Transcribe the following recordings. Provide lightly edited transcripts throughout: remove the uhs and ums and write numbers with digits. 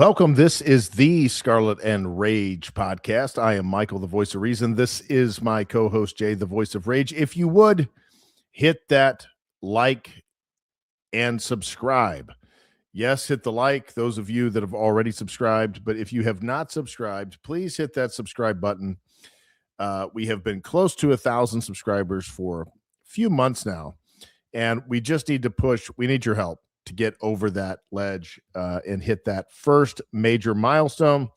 Welcome. This is the Scarlet and Rage podcast. I am Michael, the voice of reason. This is my co-host, Jay, the voice of rage. If you would hit that like and subscribe. Yes, hit the like, those of you that have already subscribed. But if you have not subscribed, please hit that subscribe button. We have been close to 1,000 subscribers for a few months now, and we just need to push. We need your help to get over that ledge and hit that first major milestone.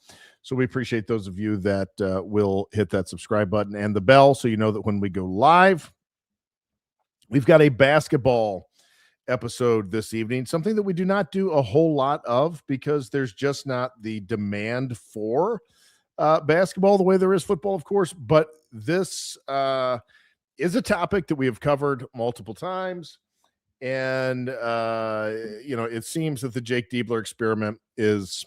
So we appreciate those of you that will hit that subscribe button and the bell so you know that when we go live. We've got a basketball episode this evening, something that we do not do a whole lot of because there's just not the demand for basketball the way there is football, of course. But this is a topic that we have covered multiple times. And, it seems that the Jake Diebler experiment is,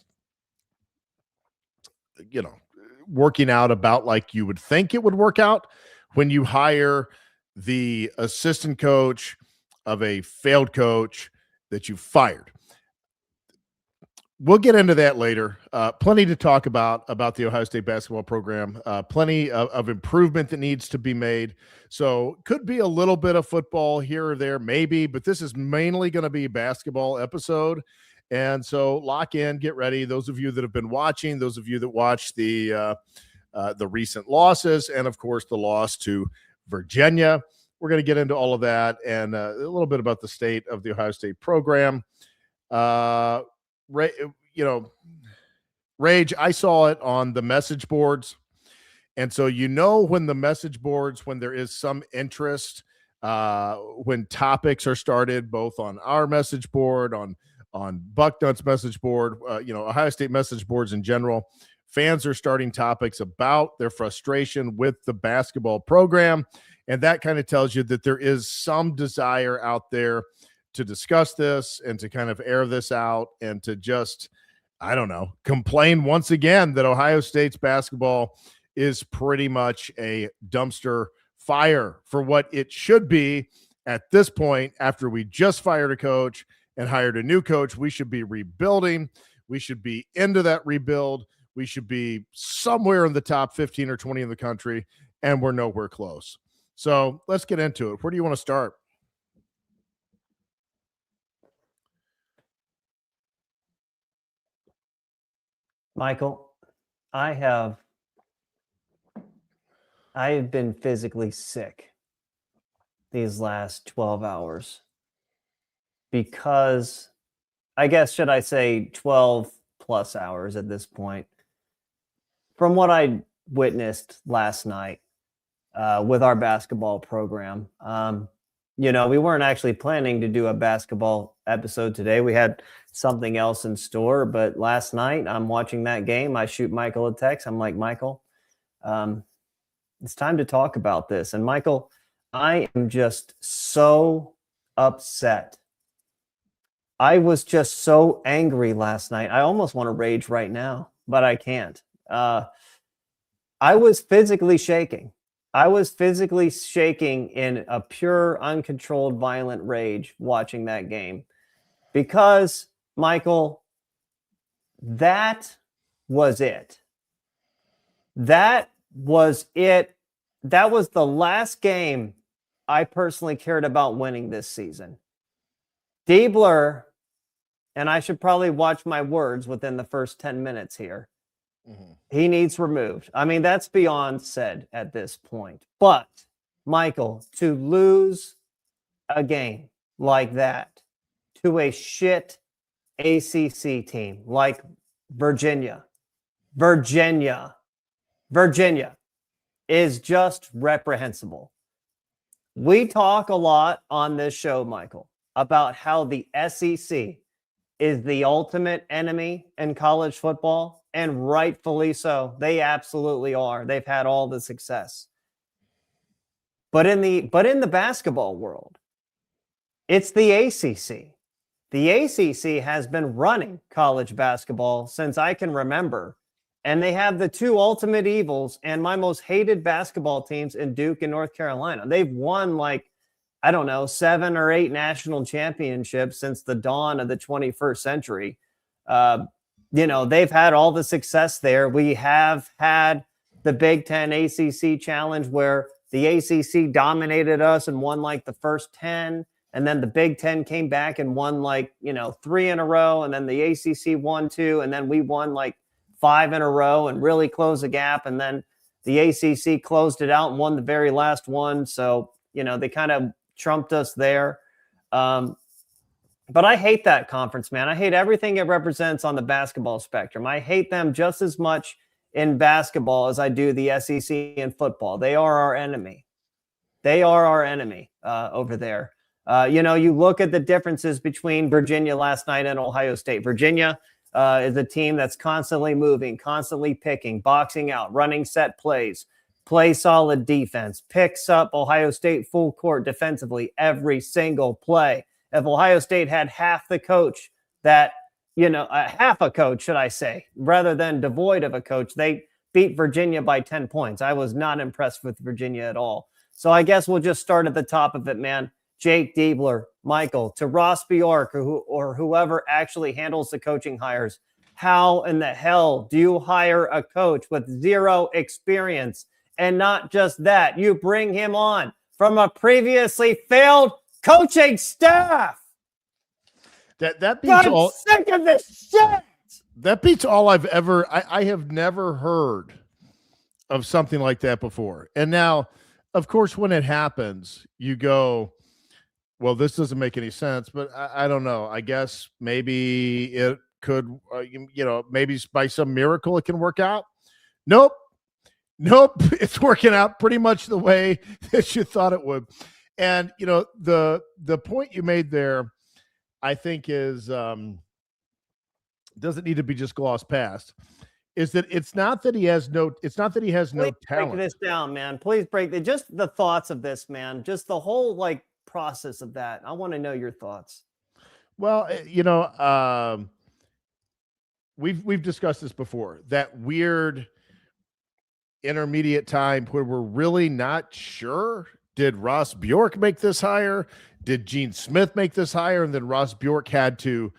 working out about like you would think it would work out when you hire the assistant coach of a failed coach that you fired. We'll get into that later. Plenty to talk about the Ohio State basketball program. Plenty of improvement that needs to be made. So could be a little bit of football here or there, maybe, but this is mainly going to be a basketball episode. And so lock in, get ready. Those of you that have been watching, those of you that watched the recent losses, and of course the loss to Virginia. We're going to get into all of that and a little bit about the state of the Ohio State program. Rage, I saw it on the message boards. And so, when the message boards, when there is some interest, when topics are started, both on our message board, on Bucknuts message board, Ohio State message boards in general, fans are starting topics about their frustration with the basketball program. And that kind of tells you that there is some desire out there to discuss this and to kind of air this out and to just, complain once again that Ohio State's basketball is pretty much a dumpster fire for what it should be at this point. After we just fired a coach and hired a new coach, we should be rebuilding. We should be into that rebuild. We should be somewhere in the top 15 or 20 in the country, and we're nowhere close. So let's get into it. Where do you want to start? Michael, I have been physically sick these last 12 hours because, should I say 12 plus hours at this point, from what I witnessed last night with our basketball program. We weren't actually planning to do a basketball episode today. We had something else in store, but last night I'm watching that game. I shoot Michael a text. I'm like, Michael, it's time to talk about this. And Michael, I am just so upset. I was just so angry last night. I almost want to rage right now, but I can't. I was physically shaking. I was physically shaking in a pure, uncontrolled, violent rage watching that game because, Michael, that was it. That was it. That was the last game I personally cared about winning this season. Diebler, and I should probably watch my words within the first 10 minutes here. He needs removed. I mean, that's beyond said at this point. But, Michael, to lose a game like that to a shit ACC team like Virginia is just reprehensible. We talk a lot on this show, Michael, about how the SEC is the ultimate enemy in college football. And rightfully so. They absolutely are. They've had all the success. But in the basketball world, it's the ACC. The ACC has been running college basketball since I can remember. And they have the two ultimate evils and my most hated basketball teams in Duke and North Carolina. They've won 7 or 8 national championships since the dawn of the 21st century. they've had all the success there. We have had the Big Ten ACC Challenge where the ACC dominated us and won like the first 10. And then the Big Ten came back and won 3 in a row. And then the ACC won 2. And then we won 5 in a row and really closed the gap. And then the ACC closed it out and won the very last one. So, they kind of trumped us there. But I hate that conference, man. I hate everything it represents on the basketball spectrum. I hate them just as much in basketball as I do the SEC in football. They are our enemy. They are our enemy over there. You look at the differences between Virginia last night and Ohio State. Virginia is a team that's constantly moving, constantly picking, boxing out, running set plays, play solid defense, picks up Ohio State full court defensively every single play. If Ohio State had half the coach that, half a coach, should I say, rather than devoid of a coach, they beat Virginia by 10 points. I was not impressed with Virginia at all. So I guess we'll just start at the top of it, man. Jake Diebler, Michael, to Ross Bjork or whoever actually handles the coaching hires. How in the hell do you hire a coach with 0 experience? And not just that, you bring him on from a previously failed coaching staff. That beats I'm all. Sick of this shit. That beats all I've ever. I have never heard of something like that before. And now, of course, when it happens, you go, well, this doesn't make any sense. But I don't know. I guess maybe it could. Maybe by some miracle it can work out. Nope. It's working out pretty much the way that you thought it would. And, the point you made there, I think is doesn't need to be just glossed past, is that it's not that he has no talent. Break this down, man. Please break just the thoughts of this, man. Just the whole process of that. I want to know your thoughts. Well, we've discussed this before, that weird intermediate time where we're really not sure. Did Ross Bjork make this hire? Did Gene Smith make this hire? And then Ross Bjork had to,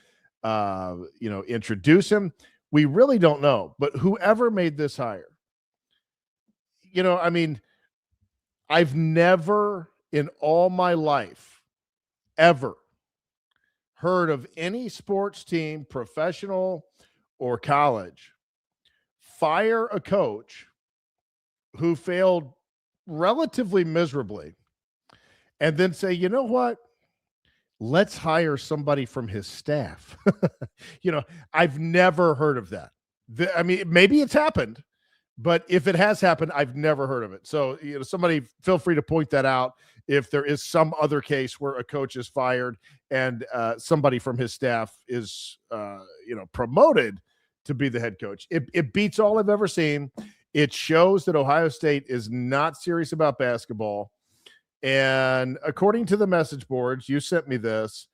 introduce him. We really don't know. But whoever made this hire, I've never in all my life ever heard of any sports team, professional or college, fire a coach who failed relatively miserably and then say, you know what? Let's hire somebody from his staff. I've never heard of that. Maybe it's happened, but if it has happened, I've never heard of it. So, somebody feel free to point that out if there is some other case where a coach is fired and somebody from his staff is, promoted to be the head coach. It beats all I've ever seen. It shows that Ohio State is not serious about basketball. And according to the message boards, you sent me this,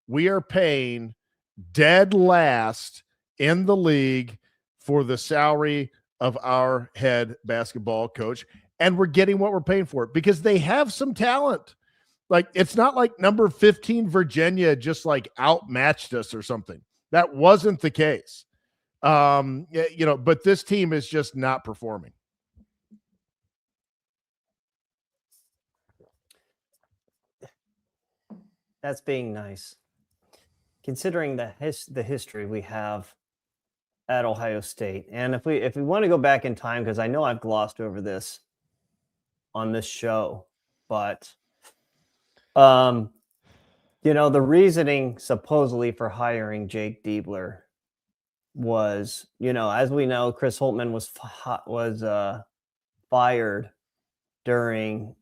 we are paying dead last in the league for the salary of our head basketball coach. And we're getting what we're paying for it because they have some talent. It's not like number 15 Virginia just outmatched us or something. That wasn't the case. But this team is just not performing. That's being nice, considering the history we have at Ohio State. And if we want to go back in time, because I know I've glossed over this on this show, but the reasoning supposedly for hiring Jake Diebler was, as we know, Chris Holtmann was fired during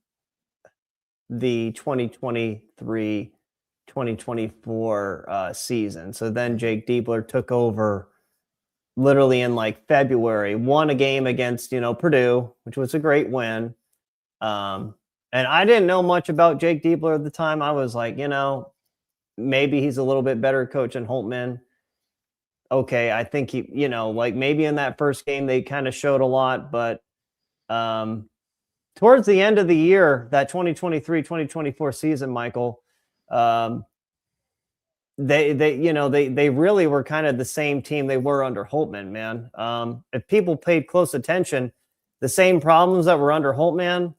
the 2023-2024 season. So then Jake Diebler took over literally in February, won a game against, Purdue, which was a great win. And I didn't know much about Jake Diebler at the time. I was like, maybe he's a little bit better coach than Holtmann. Okay, I think he, maybe in that first game they kind of showed a lot, but towards the end of the year, that 2023-2024 season, Michael, they really were kind of the same team they were under Holtmann, man. If people paid close attention, the same problems that were under Holtmann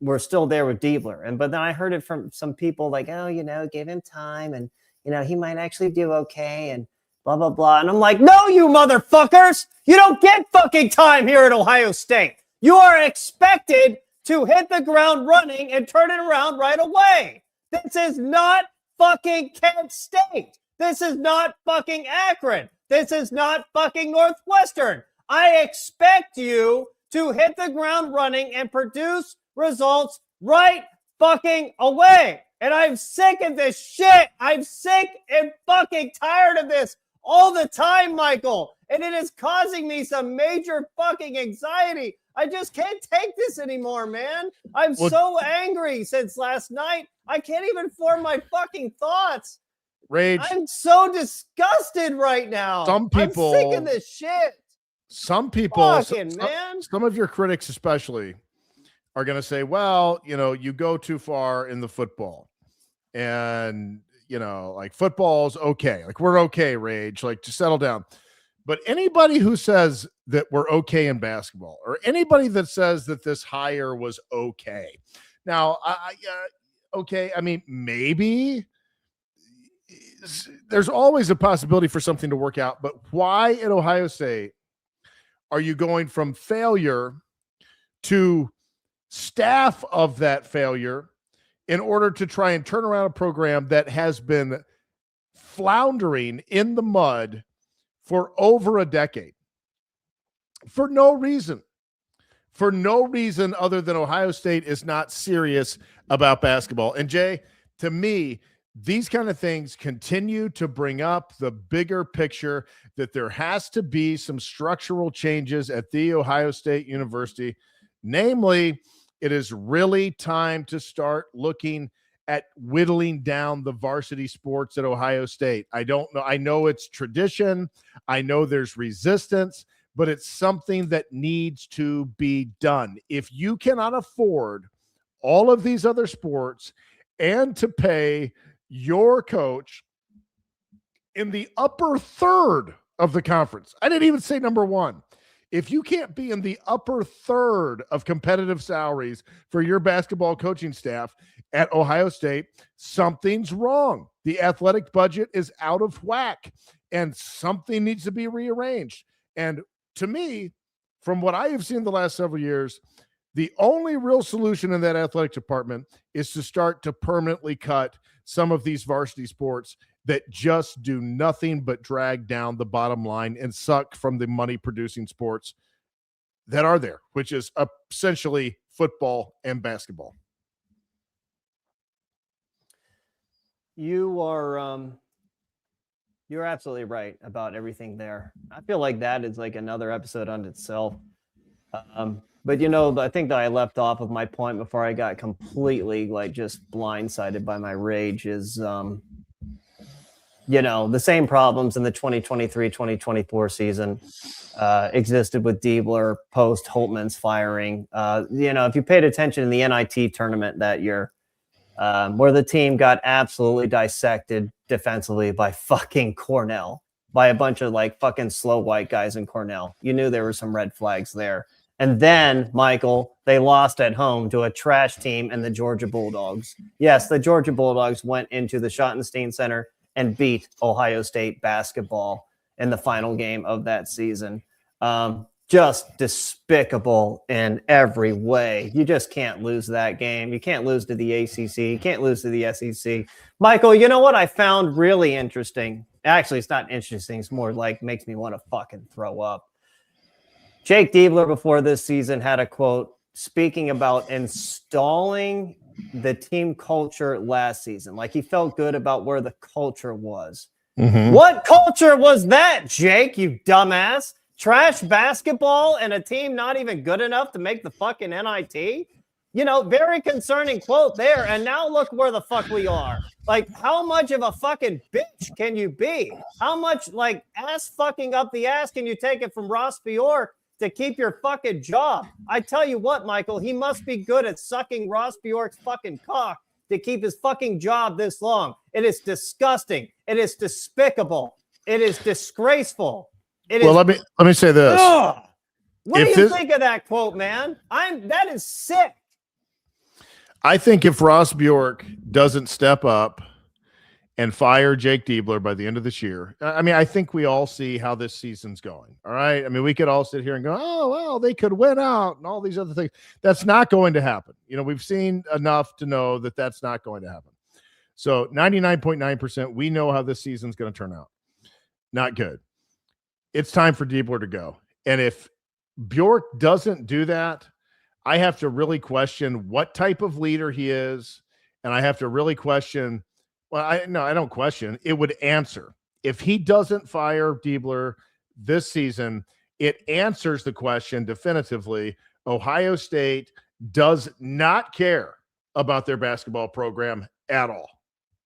were still there with Diebler. But then I heard it from some people like, oh, give him time and, he might actually do okay and blah, blah, blah. And I'm like, no, you motherfuckers, you don't get fucking time here at Ohio State. You are expected to hit the ground running and turn it around right away. This is not fucking Kent State. This is not fucking Akron. This is not fucking Northwestern. I expect you to hit the ground running and produce results right fucking away. And I'm sick of this shit. I'm sick and fucking tired of this all the time, Michael. And it is causing me some major fucking anxiety. I just can't take this anymore, man. I'm so angry since last night. I can't even form my fucking thoughts. Rage. I'm so disgusted right now. I'm sick of this shit. Some people, man. Some of your critics especially are going to say, well, you go too far in the football and, like football's okay. Like we're okay, Rage, like just settle down. But anybody who says that we're okay in basketball or anybody that says that this hire was okay. Now, okay. I mean, maybe there's always a possibility for something to work out, but why at Ohio State are you going from failure to staff of that failure in order to try and turn around a program that has been floundering in the mud for over a decade for no reason other than Ohio State is not serious about basketball? And Jay, to me, these kind of things continue to bring up the bigger picture that there has to be some structural changes at The Ohio State University. Namely, it is really time to start looking at whittling down the varsity sports at Ohio State. I don't know. I know it's tradition. I know there's resistance, but it's something that needs to be done. If you cannot afford all of these other sports and to pay your coach in the upper third of the conference, I didn't even say number one. If you can't be in the upper third of competitive salaries for your basketball coaching staff at Ohio State, something's wrong. The athletic budget is out of whack and something needs to be rearranged. And to me, from what I have seen the last several years, the only real solution in that athletic department is to start to permanently cut some of these varsity sports that just do nothing but drag down the bottom line and suck from the money producing sports that are there, which is essentially football and basketball. You're absolutely right about everything there. I feel like that is like another episode on itself. But I think that I left off of my point before I got completely like just blindsided by my rage is, the same problems in the 2023-2024 season existed with Diebler post Holtmann's firing. If you paid attention in the NIT tournament that year, where the team got absolutely dissected defensively by fucking Cornell, by a bunch of like fucking slow white guys in Cornell. You knew there were some red flags there. And then, Michael, they lost at home to a trash team and the Georgia Bulldogs. Yes, the Georgia Bulldogs went into the Schottenstein Center and beat Ohio State basketball in the final game of that season. Just despicable in every way. You just can't lose that game. You can't lose to the ACC. You can't lose to the SEC. Michael, you know what I found really interesting? Actually, it's not interesting. It's more like makes me want to fucking throw up. Jake Diebler before this season had a quote speaking about installing the team culture last season. Like he felt good about where the culture was. Mm-hmm. What culture was that, Jake, you dumbass? Trash basketball and a team not even good enough to make the fucking NIT? Very concerning quote there. And now look where the fuck we are. Like, how much of a fucking bitch can you be? How much, like, ass fucking up the ass can you take it from Ross Bjork to keep your fucking job? I tell you what, Michael, he must be good at sucking Ross Bjork's fucking cock to keep his fucking job this long. It is disgusting. It is despicable. It is disgraceful. Let me say this. Ugh. What do you think of that quote, man? That is sick. I think if Ross Bjork doesn't step up and fire Jake Diebler by the end of this year, I mean, I think we all see how this season's going. All right. I mean, we could all sit here and go, oh, well, they could win out and all these other things. That's not going to happen. You know, we've seen enough to know that that's not going to happen. So 99.9%, we know how this season's going to turn out. Not good. It's time for Diebler to go. And if Bjork doesn't do that, I have to really question what type of leader he is. And I have to really question, I don't question. It would answer. If he doesn't fire Diebler this season, it answers the question definitively. Ohio State does not care about their basketball program at all.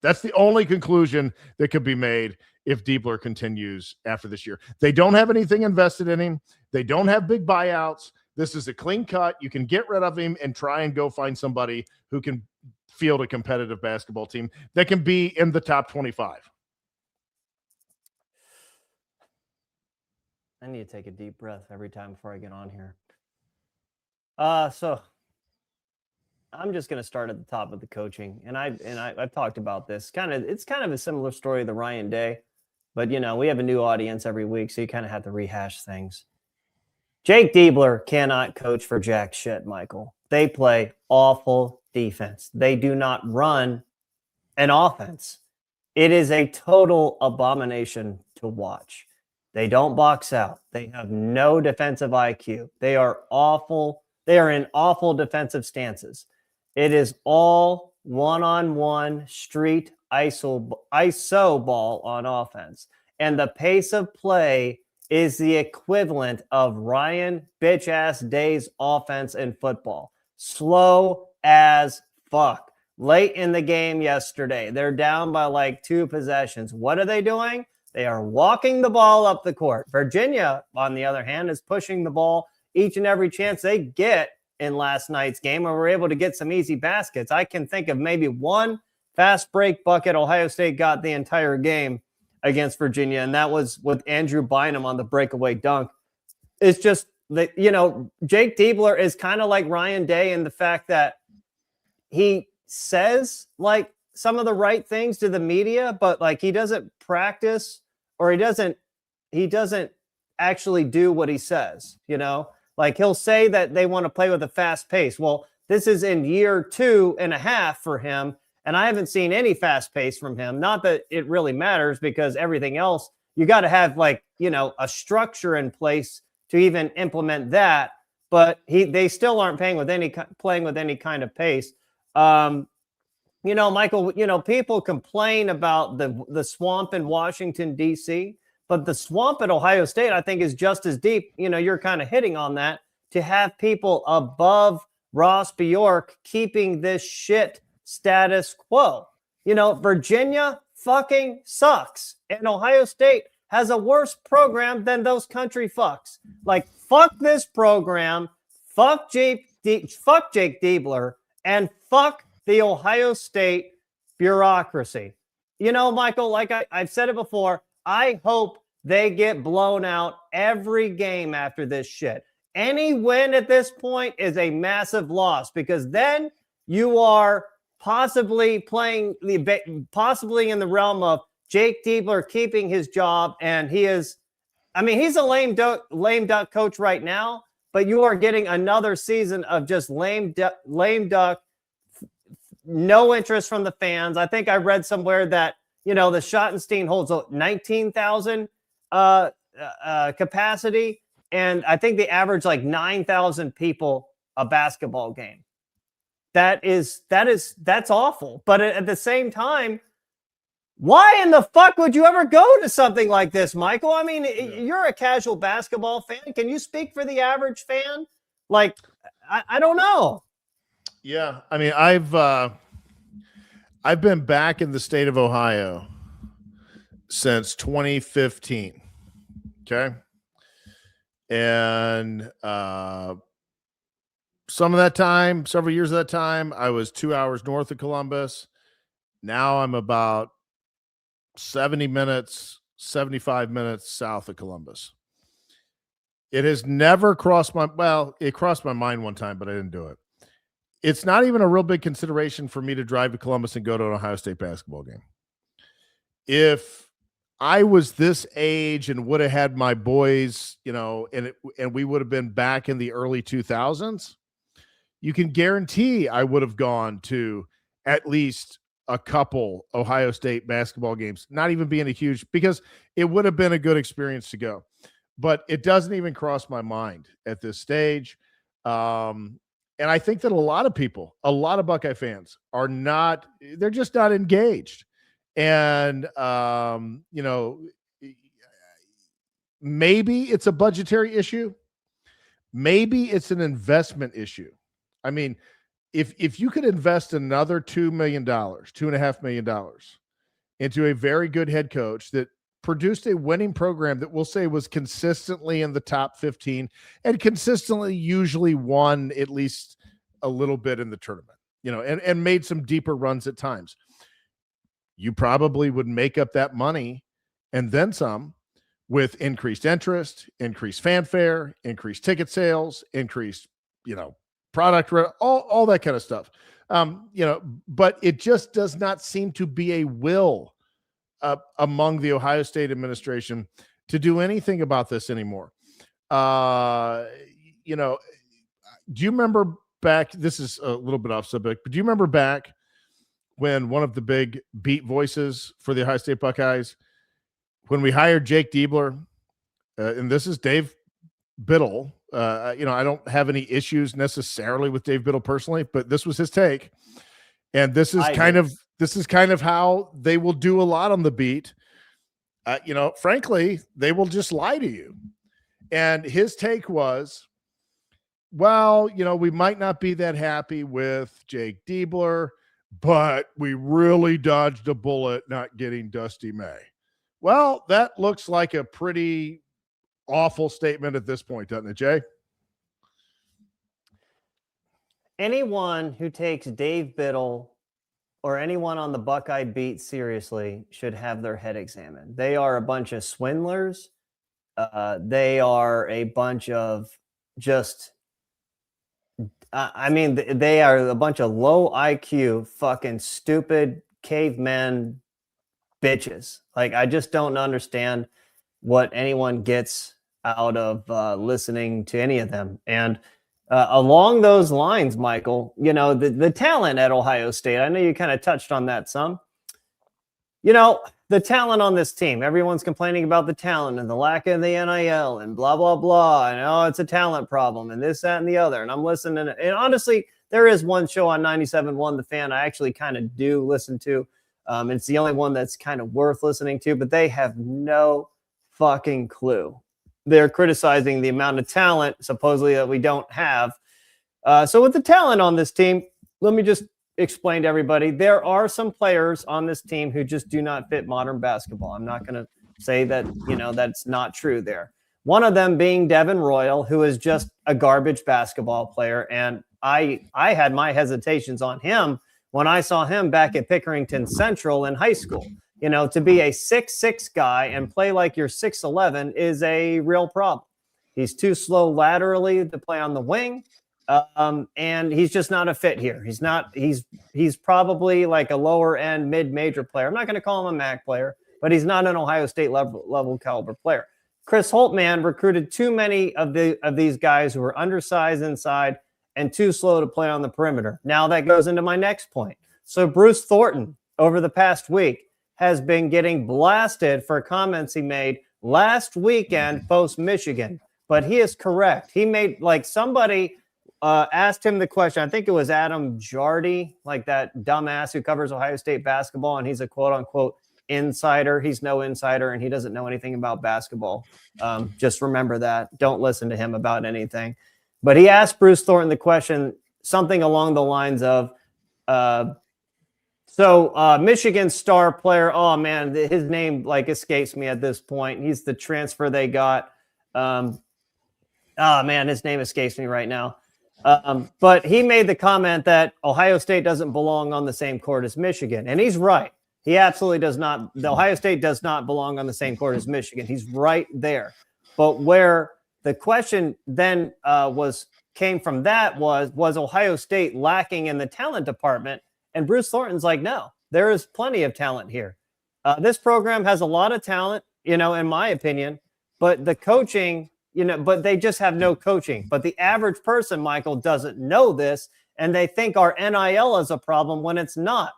That's the only conclusion that could be made if Diebler continues after this year. They don't have anything invested in him. They don't have big buyouts. This is a clean cut. You can get rid of him and try and go find somebody who can field a competitive basketball team that can be in the top 25. I need to take a deep breath every time before I get on here. So I'm just going to start at the top of the coaching. And I've talked about this. It's kind of a similar story to Ryan Day. But, you know, we have a new audience every week, so you kind of have to rehash things. Jake Diebler cannot coach for jack shit, Michael. They play awful defense. They do not run an offense. It is a total abomination to watch. They don't box out. They have no defensive IQ. They are awful. They are in awful defensive stances. It is all one-on-one street ISO ball on offense. And the pace of play is the equivalent of Ryan bitch-ass Day's offense in football. Slow as fuck. Late in the game yesterday, they're down by like 2 possessions. What are they doing? They are walking the ball up the court. Virginia, on the other hand, is pushing the ball each and every chance they get in last night's game, and we're able to get some easy baskets. I can think of maybe one fast break bucket Ohio State got the entire game against Virginia, and that was with Andrew Bynum on the breakaway dunk. It's just that, you know, Jake Diebler is kind of like Ryan Day in the fact that he says like some of the right things to the media, but like he doesn't practice, or he doesn't actually do what he says, you know? Like he'll say that they want to play with a fast pace. Well, this is in year 2.5 for him, and I haven't seen any fast pace from him. Not that it really matters, because everything else, you got to have like, you know, a structure in place to even implement that. But they still aren't playing with any kind of pace. You know, Michael, you know, people complain about the swamp in Washington, D.C., but the swamp at Ohio State, I think, is just as deep. You know, you're kind of hitting on that, to have people above Ross Bjork keeping this shit status quo. You know, Virginia fucking sucks, and Ohio State has a worse program than those country fucks. Like, fuck this program, fuck Jake Diebler, and fuck the Ohio State bureaucracy. You know, Michael, like I've said it before, I hope they get blown out every game after this shit. Any win at this point is a massive loss, because then you are possibly in the realm of Jake Diebler keeping his job, and he's a lame duck coach right now, but you are getting another season of just lame duck, no interest from the fans. I think I read somewhere that, you know, the Schottenstein holds 19,000 capacity, and I think they average like 9,000 people a basketball game. That's awful. But at the same time, why in the fuck would you ever go to something like this, Michael? I mean, you're a casual basketball fan. Can you speak for the average fan? Like, I don't know. Yeah, I mean, I've been back in the state of Ohio since 2015. Okay. And some of that time, several years of that time, I was 2 hours north of Columbus. Now I'm about 70 minutes, 75 minutes south of Columbus. It has never crossed it crossed my mind one time, but I didn't do it. It's not even a real big consideration for me to drive to Columbus and go to an Ohio State basketball game. If I was this age and would have had my boys, and we would have been back in the early 2000s, you can guarantee I would have gone to at least a couple Ohio State basketball games, not even being because it would have been a good experience to go. But it doesn't even cross my mind at this stage. And I think that a lot of Buckeye fans they're just not engaged. And, maybe it's a budgetary issue. Maybe it's an investment issue. I mean, if you could invest another $2.5 million into a very good head coach that produced a winning program that we'll say was consistently in the top 15 and consistently usually won at least a little bit in the tournament, and made some deeper runs at times, you probably would make up that money and then some with increased interest, increased fanfare, increased ticket sales, increased, product, all that kind of stuff. But it just does not seem to be a will among the Ohio State administration to do anything about this anymore. Do you remember back, this is a little bit off subject, but do you remember back when one of the big beat voices for the Ohio State Buckeyes, when we hired Jake Diebler, and this is Dave Biddle, I don't have any issues necessarily with Dave Biddle personally, but this was his take. And this is kind of how they will do a lot on the beat. Frankly, they will just lie to you. And his take was, well, we might not be that happy with Jake Diebler, but we really dodged a bullet not getting Dusty May. Well, that looks like a pretty awful statement at this point, doesn't it, Jay? Anyone who takes Dave Biddle or anyone on the Buckeye beat seriously should have their head examined. They are a bunch of swindlers. They are a bunch of they are a bunch of low IQ, fucking stupid caveman bitches. Like, I just don't understand what anyone gets out of listening to any of them. And along those lines, Michael, the talent at Ohio State, I know you kind of touched on that some. The talent on this team, everyone's complaining about the talent and the lack of the NIL and blah, blah, blah. And it's a talent problem and this, that, and the other. And I'm listening. And honestly, there is one show on 97.1 The Fan I actually kind of do listen to. It's the only one that's kind of worth listening to, but they have no fucking clue. They're criticizing the amount of talent supposedly that we don't have. So with the talent on this team, let me just explain to everybody, there are some players on this team who just do not fit modern basketball. I'm not going to say that, that's not true there. One of them being Devin Royal, who is just a garbage basketball player. And I had my hesitations on him when I saw him back at Pickerington Central in high school. To be a 6'6" guy and play like you're 6'11" is a real problem. He's too slow laterally to play on the wing. And he's just not a fit here. He's probably like a lower end mid-major player. I'm not going to call him a MAC player, but he's not an Ohio State level caliber player. Chris Holtman recruited too many of these guys who were undersized inside and too slow to play on the perimeter. Now that goes into my next point. So Bruce Thornton over the past week has been getting blasted for comments he made last weekend post Michigan, but he is correct. He made somebody asked him the question. I think it was Adam Jardy, like that dumbass who covers Ohio State basketball, and he's a quote unquote insider. He's no insider, and he doesn't know anything about basketball. Just remember that. Don't listen to him about anything. But he asked Bruce Thornton the question, something along the lines of, Michigan star player, oh man, his name escapes me at this point. He's the transfer they got. His name escapes me right now. But he made the comment that Ohio State doesn't belong on the same court as Michigan. And he's right. He absolutely does not. The Ohio State does not belong on the same court as Michigan. He's right there. But where the question then came from that was Ohio State lacking in the talent department? And Bruce Thornton's like, no, there is plenty of talent here. This program has a lot of talent, in my opinion, but the coaching, but they just have no coaching. But the average person, Michael, doesn't know this, and they think our NIL is a problem when it's not.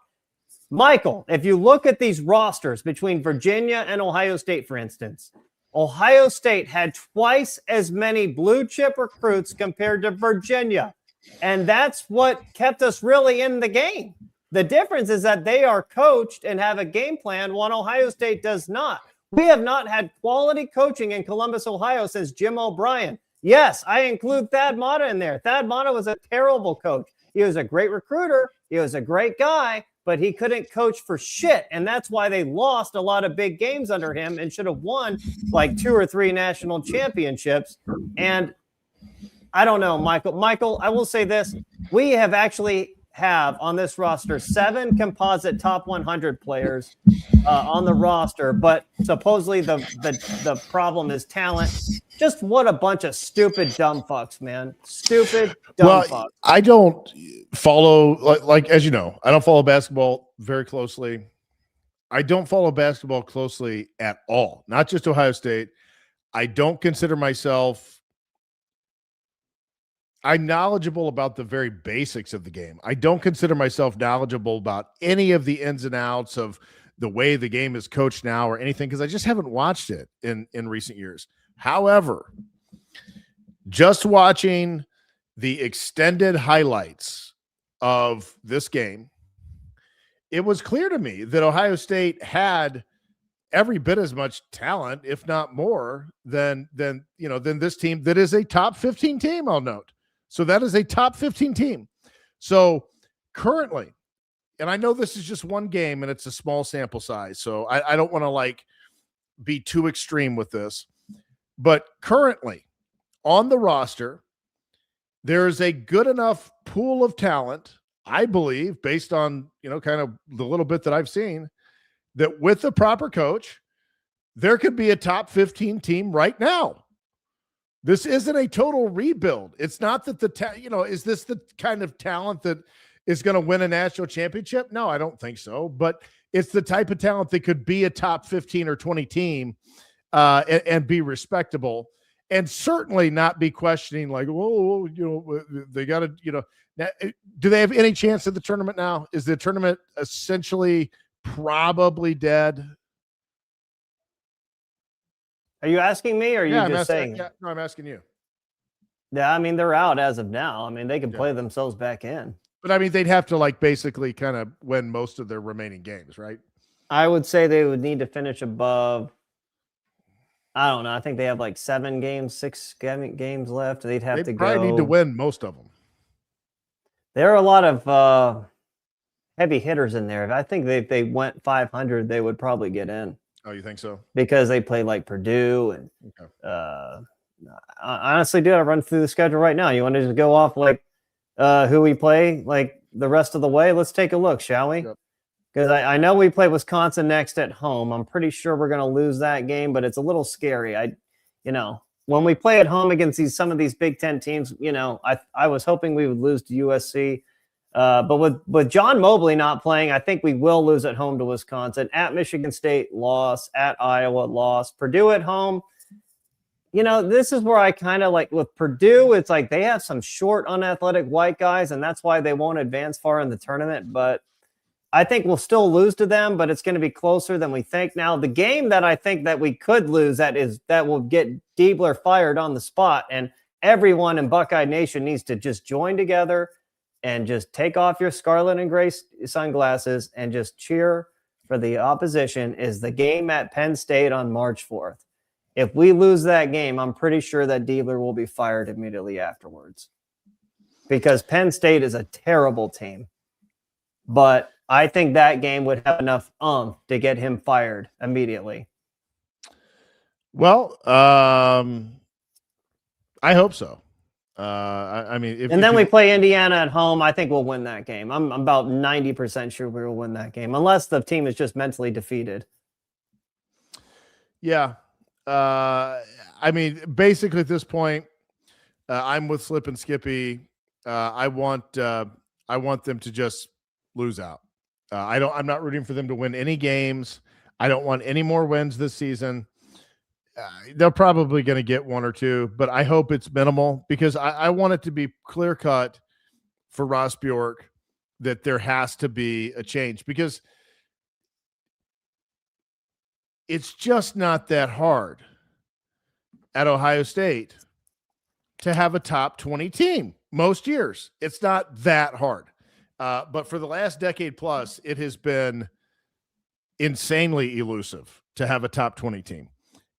Michael, if you look at these rosters between Virginia and Ohio State, for instance, Ohio State had twice as many blue chip recruits compared to Virginia. And that's what kept us really in the game. The difference is that they are coached and have a game plan, while Ohio State does not. We have not had quality coaching in Columbus, Ohio since Jim O'Brien. Yes, I include Thad Matta in there. Thad Matta was a terrible coach. He was a great recruiter. He was a great guy, but he couldn't coach for shit. And that's why they lost a lot of big games under him and should have won like 2 or 3 national championships. And I don't know, Michael. Michael, I will say this. We have on this roster 7 composite top 100 players on the roster, but supposedly the problem is talent. Just what a bunch of stupid dumb fucks, man. Stupid dumb fucks. I don't follow, like as you know, I don't follow basketball very closely. I don't follow basketball closely at all, not just Ohio State. I don't consider myself I'm knowledgeable about the very basics of the game. I don't consider myself knowledgeable about any of the ins and outs of the way the game is coached now or anything, because I just haven't watched it in recent years. However, just watching the extended highlights of this game, it was clear to me that Ohio State had every bit as much talent, if not more, than this team that is a top 15 team, I'll note. So that is a top 15 team. So currently, and I know this is just one game and it's a small sample size, so I don't want to be too extreme with this, but currently on the roster, there is a good enough pool of talent, I believe, based on, kind of the little bit that I've seen, that with the proper coach, there could be a top 15 team right now. This isn't a total rebuild. It's not that is this the kind of talent that is going to win a national championship? No, I don't think so. But it's the type of talent that could be a top 15 or 20 team and be respectable, and certainly not be questioning they got to, now, do they have any chance at the tournament now? Is the tournament essentially probably dead? Are you asking me, or are you just saying? Yeah, no, I'm asking you. Yeah, I mean, they're out as of now. I mean, they can play themselves back in. But I mean, they'd have to basically kind of win most of their remaining games, right? I would say they would need to finish above. I don't know. I think they have 7 games, 6 games left. They'd have to probably need to win most of them. There are a lot of heavy hitters in there. I think if they went 500, they would probably get in. Oh, you think so? Because they play Purdue and honestly, dude, I run through the schedule right now. You want to just go off who we play the rest of the way? Let's take a look, shall we? Because I know we play Wisconsin next at home. I'm pretty sure we're going to lose that game, but it's a little scary. When we play at home against some of these Big Ten teams, I was hoping we would lose to USC. But with John Mobley not playing, I think we will lose at home to Wisconsin. At Michigan State, loss. At Iowa, loss. Purdue at home. This is where I kind of with Purdue, it's they have some short, unathletic white guys, and that's why they won't advance far in the tournament. But I think we'll still lose to them, but it's going to be closer than we think. Now, the game that I think that we could lose that will get Diebler fired on the spot, and everyone in Buckeye Nation needs to just join together and just take off your scarlet and gray sunglasses and just cheer for the opposition, is the game at Penn State on March 4th. If we lose that game, I'm pretty sure that Diebler will be fired immediately afterwards, because Penn State is a terrible team. But I think that game would have enough to get him fired immediately. Well, I hope so. I mean, and then we play Indiana at home. I think we'll win that game. I'm about 90% sure we will win that game, unless the team is just mentally defeated. Yeah. I mean, basically at this point, I'm with Slip and Skippy. I want them to just lose out. I'm not rooting for them to win any games. I don't want any more wins this season. They're probably going to get one or two, but I hope it's minimal because I want it to be clear cut for Ross Bjork that there has to be a change, because it's just not that hard at Ohio State to have a top 20 team most years. It's not that hard. But for the last decade plus, it has been insanely elusive to have a top 20 team.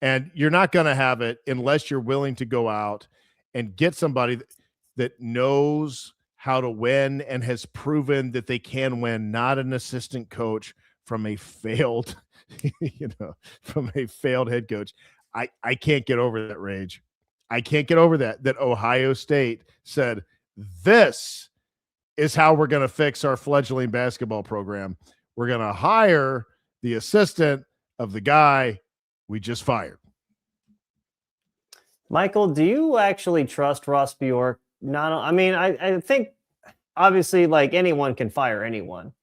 And you're not going to have it unless you're willing to go out and get somebody that knows how to win and has proven that they can win, not an assistant coach from a failed, from a failed head coach. I can't get over that, Rage. I can't get over that Ohio State said, this is how we're going to fix our fledgling basketball program. We're going to hire the assistant of the guy we just fired. Michael, do you actually trust Ross Bjork? I think obviously like anyone can fire anyone,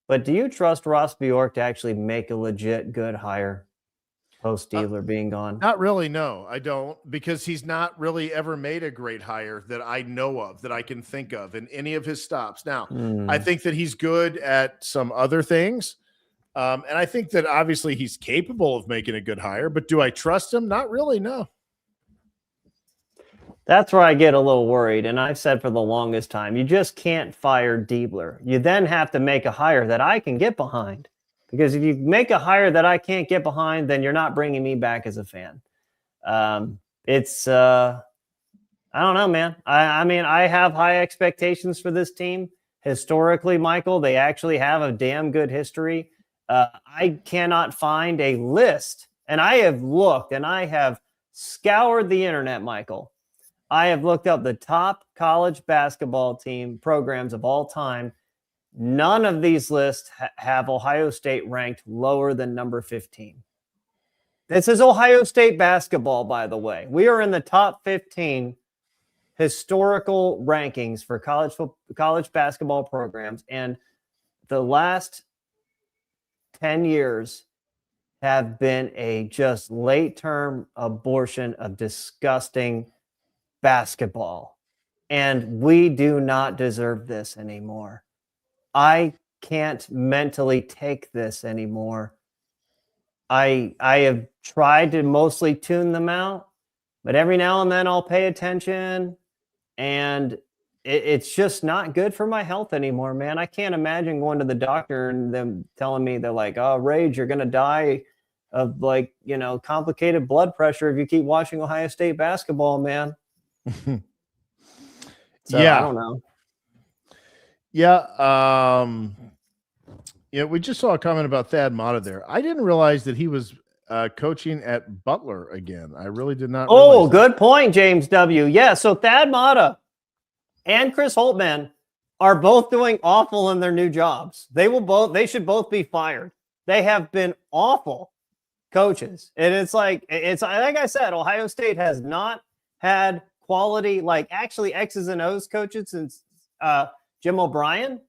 but do you trust Ross Bjork to actually make a legit good hire post Diebler being gone? Not really. No, I don't, because he's not really ever made a great hire that I know of, that I can think of in any of his stops. Now, I think that he's good at some other things. And I think that obviously he's capable of making a good hire, but do I trust him? Not really. No. That's where I get a little worried. And I've said for the longest time, you just can't fire Diebler. You then have to make a hire that I can get behind. Because if you make a hire that I can't get behind, then you're not bringing me back as a fan. I don't know, man. I mean, I have high expectations for this team. Historically, Michael, they actually have a damn good history. I cannot find a list, and I have looked and I have scoured the internet, Michael. I have looked up the top college basketball team programs of all time. None of these lists have Ohio State ranked lower than number 15. This is Ohio State basketball, by the way. We are in the top 15 historical rankings for college basketball programs, and the last 10 years have been a just late-term abortion of disgusting basketball, and we do not deserve this anymore. I can't mentally take this anymore. I have tried to mostly tune them out, but every now and then I'll pay attention, and it's just not good for my health anymore, man. I can't imagine going to the doctor and them telling me they're like, oh, Rage, you're going to die of complicated blood pressure if you keep watching Ohio State basketball, man. So, yeah. I don't know. Yeah. We just saw a comment about Thad Matta there. I didn't realize that he was coaching at Butler again. I really did not. Oh, good point, James W. Yeah. So Thad Matta and Chris Holtmann are both doing awful in their new jobs. They should both be fired. They have been awful coaches. And it's like I said, Ohio State has not had quality, like actually X's and O's coaches since Jim O'Brien.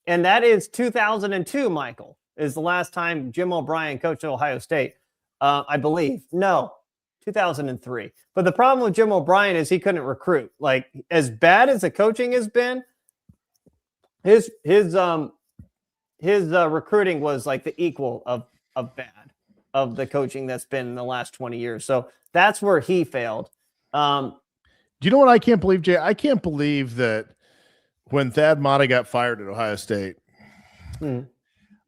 And that is 2002, Michael, is the last time Jim O'Brien coached at Ohio State. I believe. No, 2003. But the problem with Jim O'Brien is he couldn't recruit. Like, as bad as the coaching has been, his recruiting was like the equal of bad of the coaching that's been in the last 20 years. So that's where he failed. Do you know what I can't believe, Jay? I can't believe that when Thad Matta got fired at Ohio State,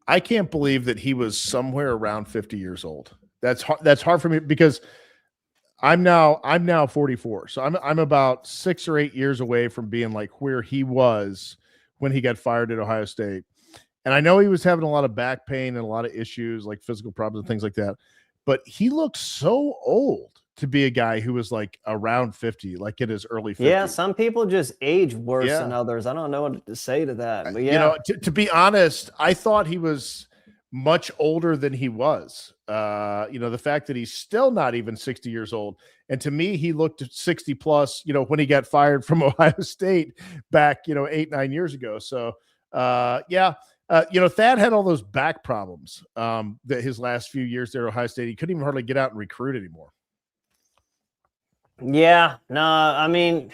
I can't believe that he was somewhere around 50 years old. That's hard for me because I'm now 44. So I'm about 6 or 8 years away from being like where he was when he got fired at Ohio State. And I know he was having a lot of back pain and a lot of issues like physical problems and things like that. But he looked so old to be a guy who was like around 50, like in his early 50s. Yeah, some people just age worse Yeah. than others. I don't know what to say to that. But yeah, You know, to be honest, I thought he was much older than he was. You know, the fact that he's still not even 60 years old. And to me, he looked 60 plus, you know, when he got fired from Ohio State back, you know, 8-9 years ago. So, yeah. You know, Thad had all those back problems that his last few years there at Ohio State. He couldn't even hardly get out and recruit anymore. Yeah, no, I mean,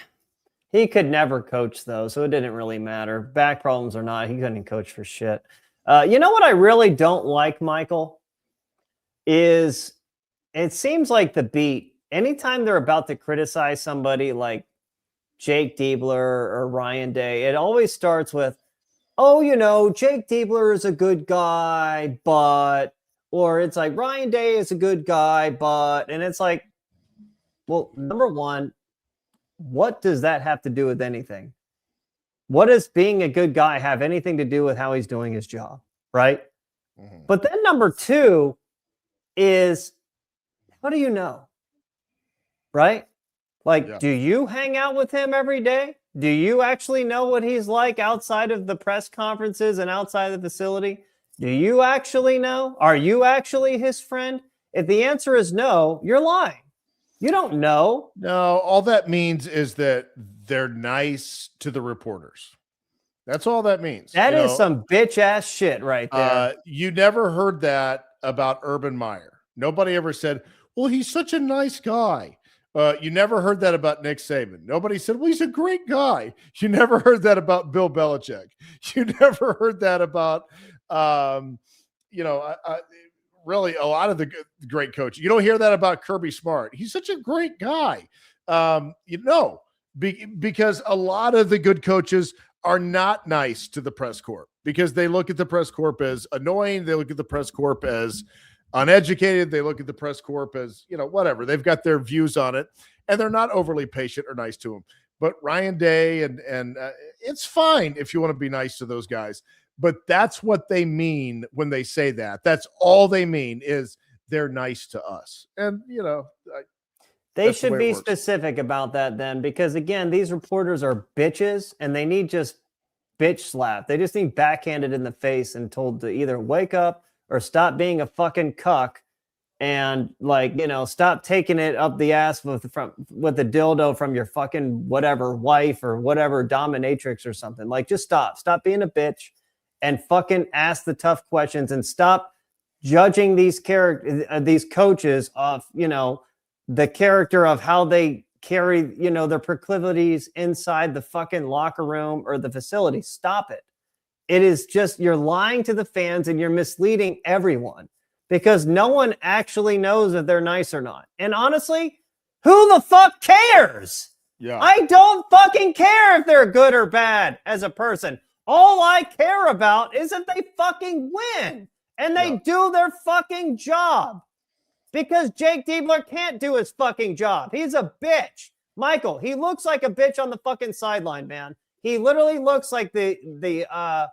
he could never coach though, so it didn't really matter. Back problems or not, he couldn't coach for shit. You know what I really don't like, Michael, is it seems like the beat, anytime they're about to criticize somebody like Jake Diebler or Ryan Day, it always starts with, oh, you know, Jake Diebler is a good guy, but, or it's like Ryan Day is a good guy, but, and it's like, well, number one, what does that have to do with anything? What does being a good guy have anything to do with how he's doing his job? Right. Mm-hmm. But then number two is, how do you know? Right? Like, Yeah. do you hang out with him every day? Do you actually know what he's like outside of the press conferences and outside the facility? Do you actually know? Are you actually his friend? If the answer is no, you're lying. You don't know. No, all that means is that they're nice to the reporters. That's all that means. That is some bitch ass shit right there. You never heard that about Urban Meyer. Nobody ever said, well, he's such a nice guy. You never heard that about Nick Saban. Nobody said, well, he's a great guy. You never heard that about Bill Belichick. You never heard that about, you know, really a lot of the great coaches. You don't hear that about Kirby Smart. He's such a great guy. You know, because a lot of the good coaches are not nice to the press corps because they look at the press corps as annoying. They look at the press corps as uneducated. They look at the press corps as, you know, whatever. They've got their views on it and they're not overly patient or nice to them. But Ryan Day and it's fine if you want to be nice to those guys. But that's what they mean when they say that. That's all they mean is they're nice to us. And, you know, they should be specific about that then, because again, these reporters are bitches and they need just bitch slap. They just need backhanded in the face and told to either wake up or stop being a fucking cuck and, like, you know, stop taking it up the ass with the dildo from your fucking whatever wife or whatever dominatrix or something. Like, just stop being a bitch and fucking ask the tough questions and stop judging these coaches off, you know, the character of how they carry, you know, their proclivities inside the fucking locker room or the facility. Stop it. It is just, you're lying to the fans and you're misleading everyone because no one actually knows if they're nice or not. And honestly, who the fuck cares? Yeah. I don't fucking care if they're good or bad as a person. All I care about is that they fucking win and they do their fucking job. Because Jake Diebler can't do his fucking job. He's a bitch. Michael, he looks like a bitch on the fucking sideline, man. He literally looks like a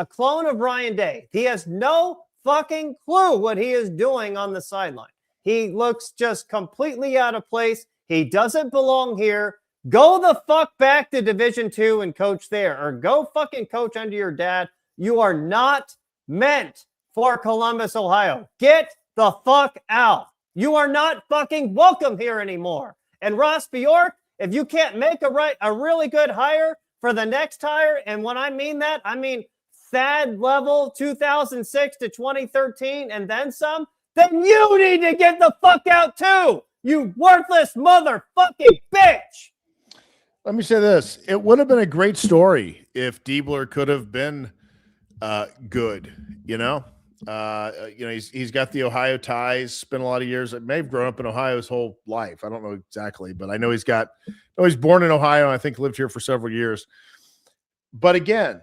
clone of Ryan Day. He has no fucking clue what he is doing on the sideline. He looks just completely out of place. He doesn't belong here. Go the fuck back to Division II and coach there, or go fucking coach under your dad. You are not meant for Columbus, Ohio. Get the fuck out. You are not fucking welcome here anymore. And Ross Bjork, if you can't make a really good hire for the next hire, and when I mean that, I mean Thad level 2006 to 2013 and then some, then you need to get the fuck out too, you worthless motherfucking bitch. Let me say this. It would have been a great story if Diebler could have been good, you know? He's got the Ohio ties, spent a lot of years. May have grown up in Ohio his whole life. I don't know exactly, but I know he's born in Ohio. And I think lived here for several years. But again,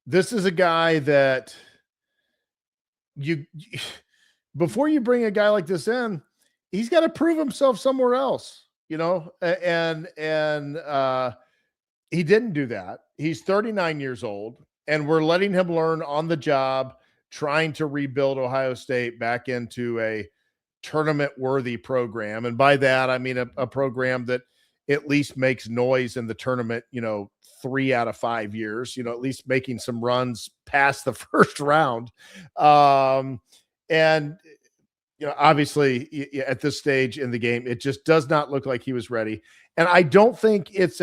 this is a guy that before you bring a guy like this in, he's got to prove himself somewhere else, you know, and he didn't do that. He's 39 years old and we're letting him learn on the job, trying to rebuild Ohio State back into a tournament worthy program. And by that, I mean a program that at least makes noise in the tournament, 3 out of 5 years, at least making some runs past the first round. And, obviously at this stage in the game, it just does not look like he was ready. And I don't think it's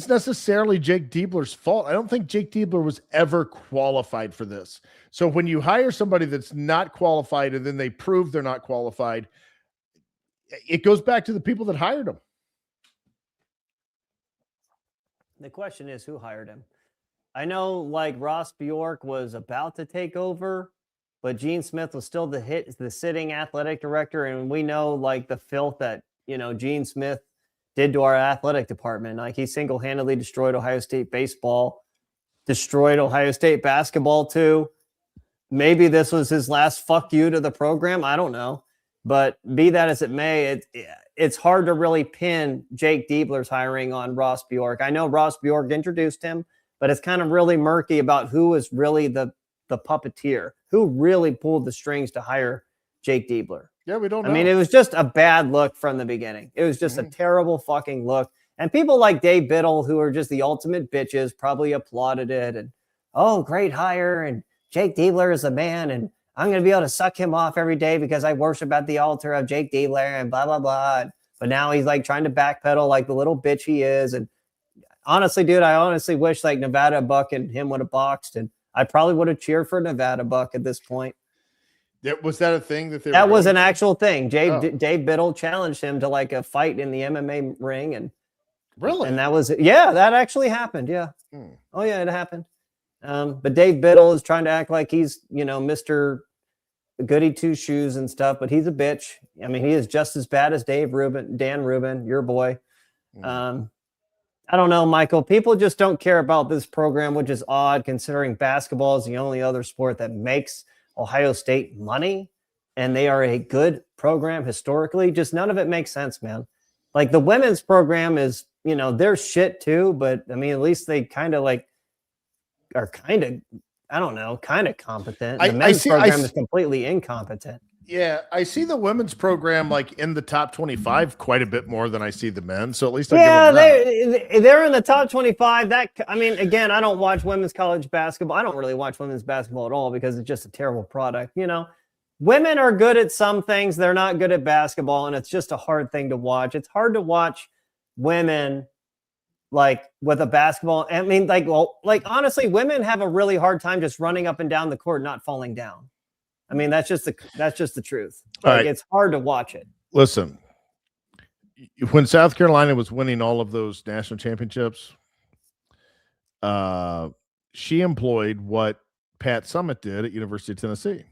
necessarily Jake Diebler's fault. I don't think Jake Diebler was ever qualified for this. So when you hire somebody that's not qualified and then they prove they're not qualified, it goes back to the people that hired him. The question is, who hired him? I know like Ross Bjork was about to take over, but Gene Smith was still the sitting athletic director. And we know like the filth that, Gene Smith did to our athletic department. Like he single-handedly destroyed Ohio State baseball, destroyed Ohio State basketball too. Maybe this was his last fuck you to the program. I don't know. But be that as it may, it's hard to really pin Jake Diebler's hiring on Ross Bjork. I know Ross Bjork introduced him, but it's kind of really murky about who was really the puppeteer, who really pulled the strings to hire Jake Diebler. Yeah, we don't know. I mean, it was just a bad look from the beginning. It was just a terrible fucking look. And people like Dave Biddle, who are just the ultimate bitches, probably applauded it. And, oh, great hire. And Jake Diebler is the man. And I'm going to be able to suck him off every day because I worship at the altar of Jake Diebler and blah, blah, blah. But now he's like trying to backpedal like the little bitch he is. And honestly, dude, I honestly wish like Nevada Buck and him would have boxed. And I probably would have cheered for Nevada Buck at this point. Was that a thing that was an actual thing? Dave Biddle challenged him to like a fight in the MMA ring. And really? And that actually happened. Yeah. Oh yeah, it happened. But Dave Biddle is trying to act like he's, Mr. Goody Two Shoes and stuff, but he's a bitch. I mean, he is just as bad as Dan Rubin, your boy. I don't know, Michael. People just don't care about this program, which is odd considering basketball is the only other sport that makes Ohio State money. And they are a good program historically. Just none of it makes sense, man. Like the women's program is, they're shit too, but I mean, at least they kind of like, are kind of competent. The men's program is completely incompetent. Yeah, I see the women's program like in the top 25 quite a bit more than I see the men. So at least I give them that. They're in the top 25. Again, I don't watch women's college basketball. I don't really watch women's basketball at all because it's just a terrible product. Women are good at some things. They're not good at basketball, and it's just a hard thing to watch. It's hard to watch women like with a basketball. I mean, honestly, women have a really hard time just running up and down the court, not falling down. I mean, that's just the truth. Like, it's hard to watch it. Listen, when South Carolina was winning all of those national championships, she employed what Pat Summitt did at University of Tennessee.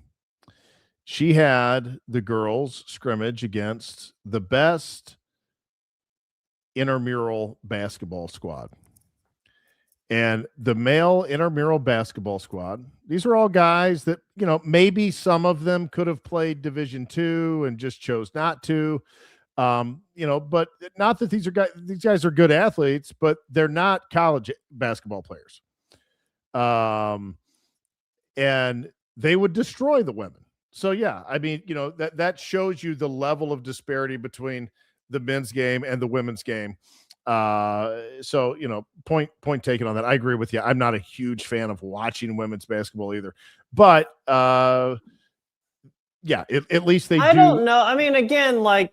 She had the girls scrimmage against the best intramural basketball squad. And the male intramural basketball squad, these are all guys that, maybe some of them could have played Division II and just chose not to. But not that these guys are good athletes, but they're not college basketball players. And they would destroy the women. So yeah, I mean, that shows you the level of disparity between the men's game and the women's game. So point taken on that. I agree with you. I'm not a huge fan of watching women's basketball either, but yeah, at least they do. I don't know. I mean, again, I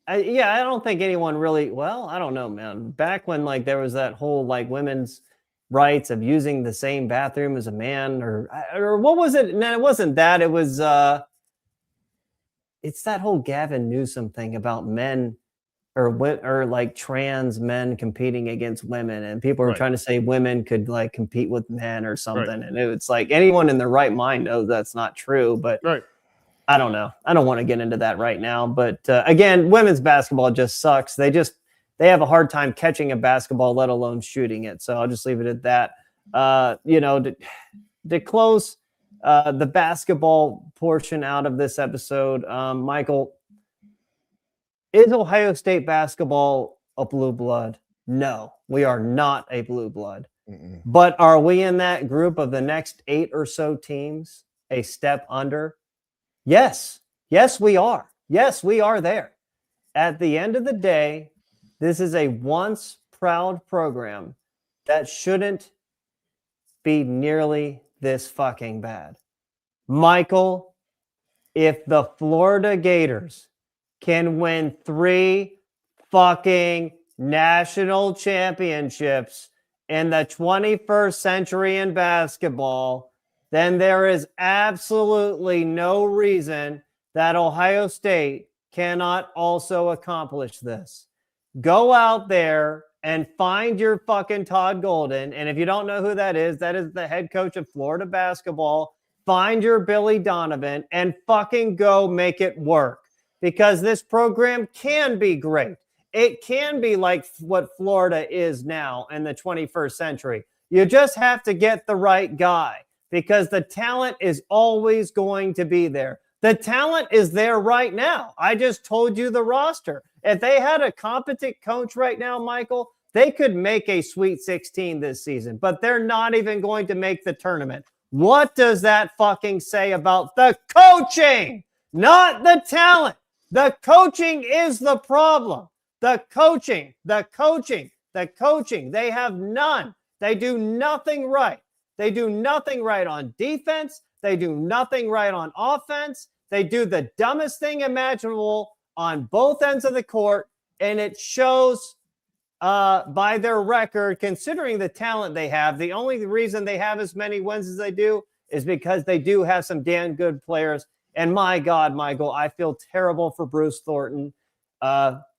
don't think anyone really, I don't know, man. Back when there was that whole women's rights of using the same bathroom as a man or what was it? No, it wasn't that. It was, it's that whole Gavin Newsom thing about men or trans men competing against women, and people are trying to say women could compete with men or something. And it's anyone in their right mind knows that's not true, but I don't know. I don't want to get into that right now, but again, women's basketball just sucks. They have a hard time catching a basketball, let alone shooting it. So I'll just leave it at that. To close the basketball portion out of this episode, Michael, is Ohio State basketball a blue blood? No, we are not a blue blood. But are we in that group of the next 8 or so teams a step under? Yes. Yes, we are. Yes, we are there. At the end of the day, this is a once proud program that shouldn't be nearly this fucking bad. Michael, if the Florida Gators can win 3 fucking national championships in the 21st century in basketball, then there is absolutely no reason that Ohio State cannot also accomplish this. Go out there and find your fucking Todd Golden. And if you don't know who that is the head coach of Florida basketball. Find your Billy Donovan and fucking go make it work, because this program can be great. It can be like what Florida is now in the 21st century. You just have to get the right guy, because the talent is always going to be there. The talent is there right now. I just told you the roster. If they had a competent coach right now, Michael, they could make a Sweet 16 this season, but they're not even going to make the tournament. What does that fucking say about the coaching? Not the talent. The coaching is the problem. The coaching. They have none. They do nothing right. They do nothing right on defense. They do nothing right on offense. They do the dumbest thing imaginable on both ends of the court, and it shows by their record, considering the talent they have. The only reason they have as many wins as they do is because they do have some damn good players. And my God, Michael, I feel terrible for Bruce Thornton.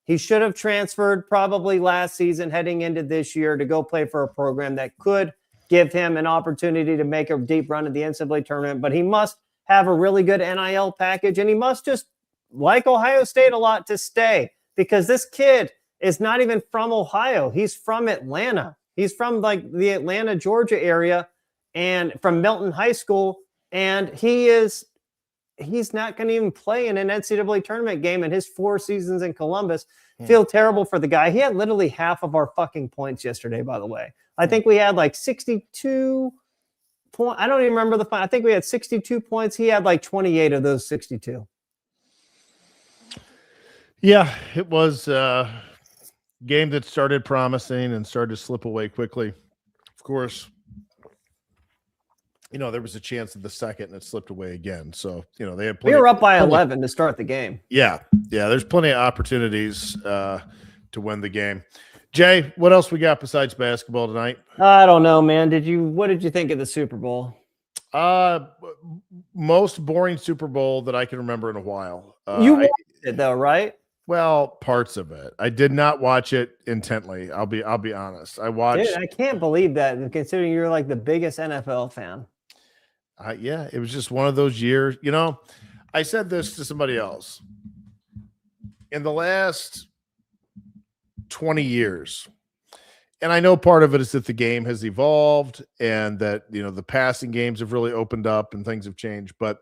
He should have transferred probably last season heading into this year to go play for a program that could give him an opportunity to make a deep run at the NCAA tournament. But he must have a really good NIL package, and he must just like Ohio State a lot to stay, because this kid is not even from Ohio. He's from Atlanta. He's from like the Atlanta, Georgia area, and from Milton High School. And he's not going to even play in an NCAA tournament game in his 4 seasons in Columbus. Feel terrible for the guy. He had literally half of our fucking points yesterday, by the way. I think we had like 62 points. I don't even remember the final. I think we had 62 points. He had like 28 of those 62. Yeah, it was game that started promising and started to slip away quickly. Of course, there was a chance at the second and it slipped away again. So, they had plenty. We were up by 11 to start the game. Yeah. There's plenty of opportunities to win the game. Jay, what else we got besides basketball tonight? I don't know, man. What did you think of the Super Bowl? Most boring Super Bowl that I can remember in a while. You watched it though, right? Well, parts of it. I did not watch it intently. I'll be honest. I watched. Dude, I can't believe that, considering you're like the biggest NFL fan. Yeah, it was just one of those years. I said this to somebody else. In the last 20 years, and I know part of it is that the game has evolved and that the passing games have really opened up and things have changed, but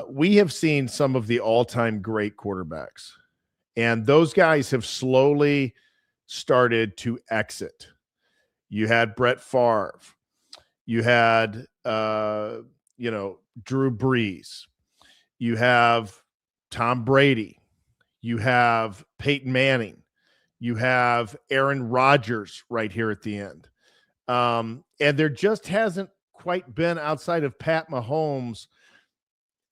we have seen some of the all-time great quarterbacks, and those guys have slowly started to exit. You had Brett Favre. You had, Drew Brees. You have Tom Brady. You have Peyton Manning. You have Aaron Rodgers right here at the end. And there just hasn't quite been, outside of Pat Mahomes,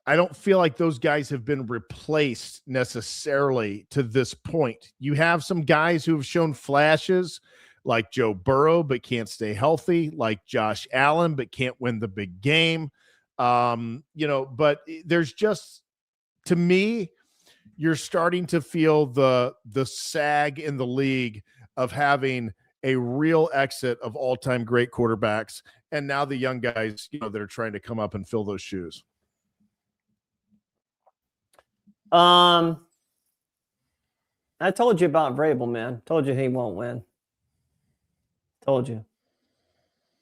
I don't feel like those guys have been replaced necessarily to this point. You have some guys who have shown flashes, like Joe Burrow, but can't stay healthy, like Josh Allen, but can't win the big game. But there's just, to me, you're starting to feel the sag in the league of having a real exit of all-time great quarterbacks. And now the young guys, that are trying to come up and fill those shoes. I told you about Vrabel, man. Told you he won't win. Told you.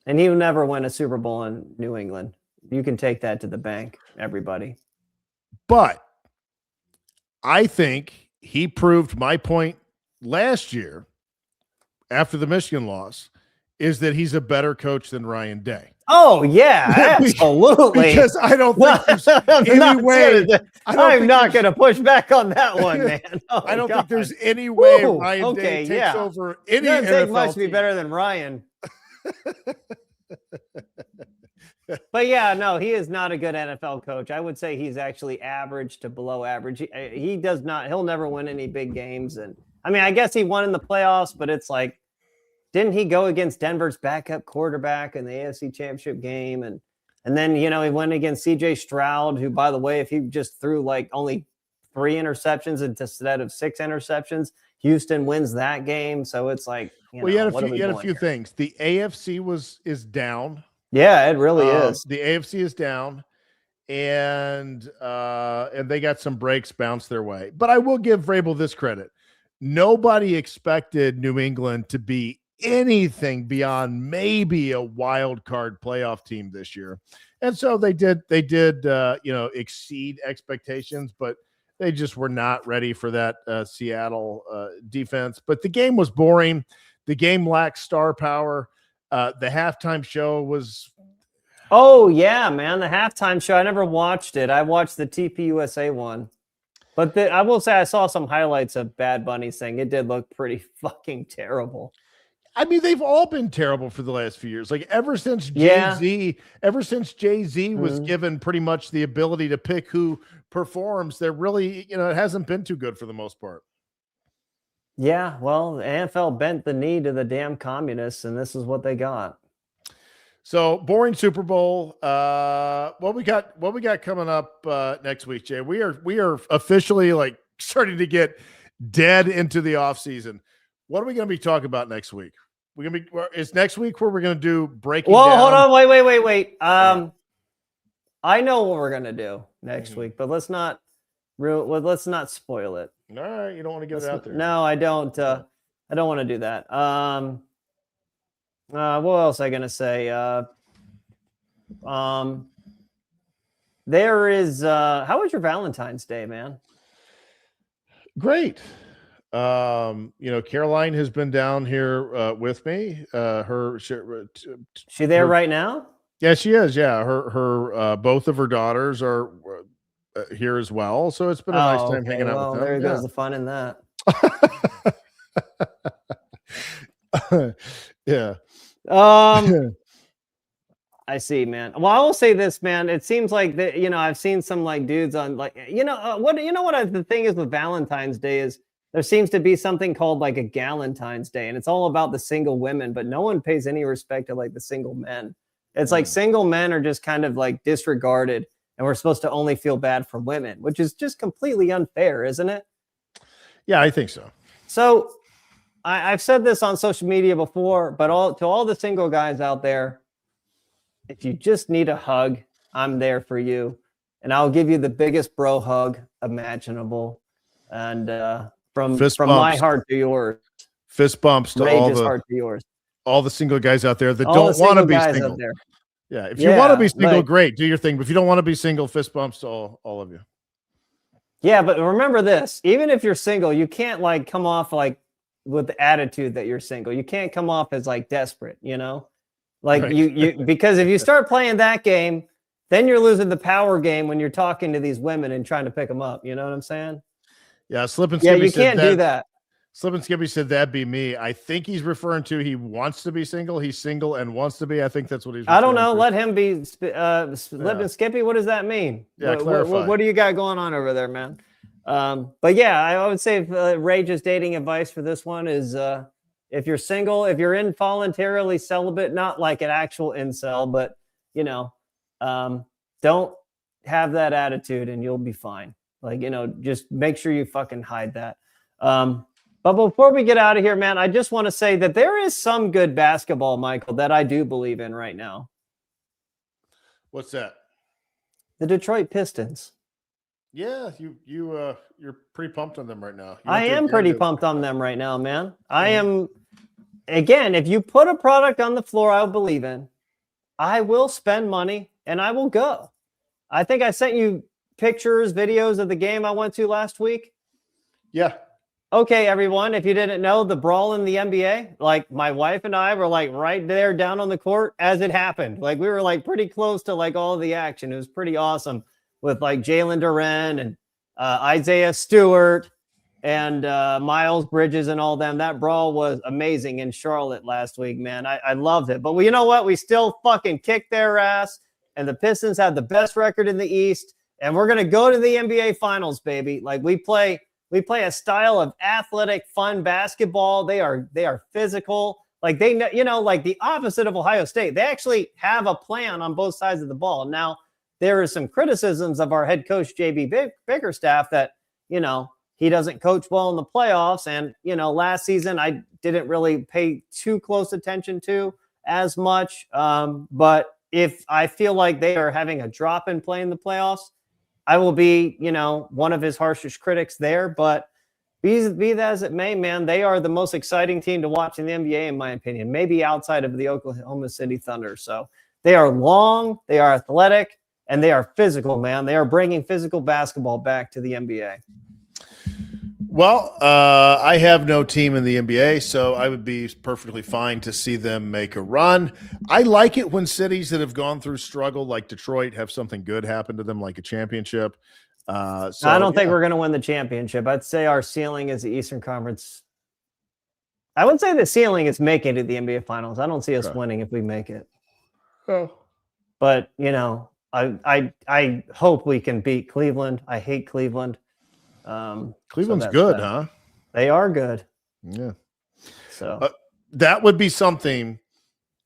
And he'll never win a Super Bowl in New England. You can take that to the bank, everybody. But I think he proved my point last year after the Michigan loss, is that he's a better coach than Ryan Day. Oh yeah, absolutely. Because I don't think there's any way. I'm not going to push back on that one, man. Oh, I don't God. think there's any way Woo, Ryan Day takes over any Doesn't NFL take much to be team. better than Ryan. But yeah, no, he is not a good NFL coach. I would say he's actually average to below average. He does not. He'll never win any big games. And I mean, I guess he won in the playoffs, but it's like, didn't he go against Denver's backup quarterback in the AFC Championship game? And then, he went against CJ Stroud, who, by the way, if he just threw like only 3 interceptions instead of 6 interceptions, Houston wins that game. So it's like, you had a few things. The AFC is down. Yeah, it really is. The AFC is down, and they got some breaks bounced their way. But I will give Vrabel this credit. Nobody expected New England to be anything beyond maybe a wild card playoff team this year. And so they did exceed expectations, but they just were not ready for that Seattle defense. But the game was boring. The game lacked star power. The halftime show was. Oh yeah, man. The halftime show. I never watched it. I watched the TPUSA one. But I will say I saw some highlights of Bad Bunny thing. It did look pretty fucking terrible. I mean, they've all been terrible for the last few years. Like ever since Jay-Z was given pretty much the ability to pick who performs, they're really, it hasn't been too good for the most part. Yeah, well, the NFL bent the knee to the damn communists, and this is what they got. So boring Super Bowl. What we got coming up next week, Jay? We are officially like starting to get dead into the off season. What are we going to be talking about next week? It's next week where we're going to do breaking. Well, hold on, wait. I know what we're going to do next week, but let's not spoil it. All right, you don't want to get it out there. No, I don't. I don't want to do that. What else was I gonna say? There is. How was your Valentine's Day, man? Great. Caroline has been down here with me. She there right now? Yeah, she is. Yeah, her both of her daughters are here as well. So it's been a nice time hanging out with them. There goes the fun in that. Yeah. I see, man. Well, I will say this, man. It seems like that, I've seen some like dudes on like, the thing is with Valentine's Day is there seems to be something called like a Galentine's Day, and it's all about the single women, but no one pays any respect to like the single men. It's like single men are just kind of like disregarded, and we're supposed to only feel bad for women, which is just completely unfair, isn't it? Yeah, I think so. So I've said this on social media before, but to all the single guys out there, if you just need a hug, I'm there for you. And I'll give you the biggest bro hug imaginable. And from my heart to yours. Fist bumps to heart to yours. All the single guys out there that don't want to be single. Yeah, if you want to be single, great, do your thing. But if you don't want to be single, fist bumps to all of you. Yeah, but remember this: even if you're single, you can't like come off like with the attitude that you're single. You can't come off as like desperate, like right. you because if you start playing that game, then you're losing the power game when you're talking to these women and trying to pick them up. You know what I'm saying? Yeah, Slip and Skippy. Yeah, you can't do that. Slip and Skippy said that'd be me. I think he's referring to he wants to be single. He's single and wants to be. I think that's what he's. I don't know. Let him be. Slip and Skippy. What does that mean? Yeah, what do you got going on over there, man? But yeah, I would say Rage's dating advice for this one is if you're single, if you're involuntarily celibate, not like an actual incel, but don't have that attitude and you'll be fine. Like, just make sure you fucking hide that. But before we get out of here, man, I just want to say that there is some good basketball, Michael, that I do believe in right now. What's that? The Detroit Pistons. Yeah, you're pretty pumped on them right now. I am pretty pumped on them right now, man. I am. Again, if you put a product on the floor I believe in, I will spend money and I will go. I think I sent you pictures, videos of the game I went to last week. Yeah. Okay, everyone, if you didn't know, the brawl in the NBA, like my wife and I were like right there down on the court as it happened. Like we were like pretty close to like all of the action. It was pretty awesome with like Jalen Duren and Isaiah Stewart and Miles Bridges and all them. That brawl was amazing in Charlotte last week, man. I loved it. But you know what? We still fucking kicked their ass, and the Pistons had the best record in the East, and we're going to go to the NBA Finals, baby. Like we play a style of athletic, fun basketball. They are physical. Like they know, like the opposite of Ohio State. They actually have a plan on both sides of the ball. Now, there are some criticisms of our head coach, JB Bickerstaff, that, he doesn't coach well in the playoffs. And, last season, I didn't really pay too close attention to as much. But if I feel like they are having a drop in play in the playoffs, I will be, one of his harshest critics there. But be that as it may, man, they are the most exciting team to watch in the NBA, in my opinion, maybe outside of the Oklahoma City Thunder. So they are long, they are athletic, and they are physical, man. They are bringing physical basketball back to the NBA. Well, I have no team in the NBA, so I would be perfectly fine to see them make a run. I like it when cities that have gone through struggle, like Detroit, have something good happen to them, like a championship. So I don't think we're going to win the championship. I'd say our ceiling is the Eastern Conference. I would say the ceiling is making it to the NBA Finals. I don't see us winning if we make it. Oh. But, I hope we can beat Cleveland. I hate Cleveland. Cleveland's good, huh? They are good. Yeah. So that would be something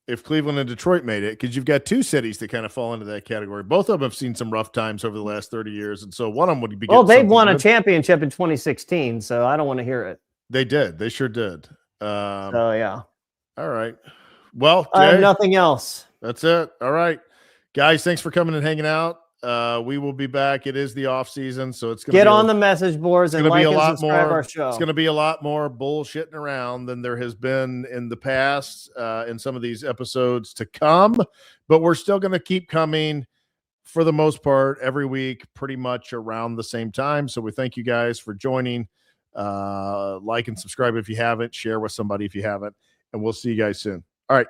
if Cleveland and Detroit made it, because you've got two cities that kind of fall into that category. Both of them have seen some rough times over the last 30 years, and so one of them would be. Well, they've won a championship in 2016, so I don't want to hear it. They did. They sure did. So yeah. All right. Well, Jay, I have nothing else. That's it. All right, guys. Thanks for coming and hanging out. We will be back. It is the off season, so it's going to get on the message boards and like and subscribe our show. It's going to be a lot more bullshitting around than there has been in the past in some of these episodes to come, but we're still going to keep coming for the most part every week, pretty much around the same time. So we thank you guys for joining. Like and subscribe if you haven't, share with somebody if you haven't, and we'll see you guys soon. All right.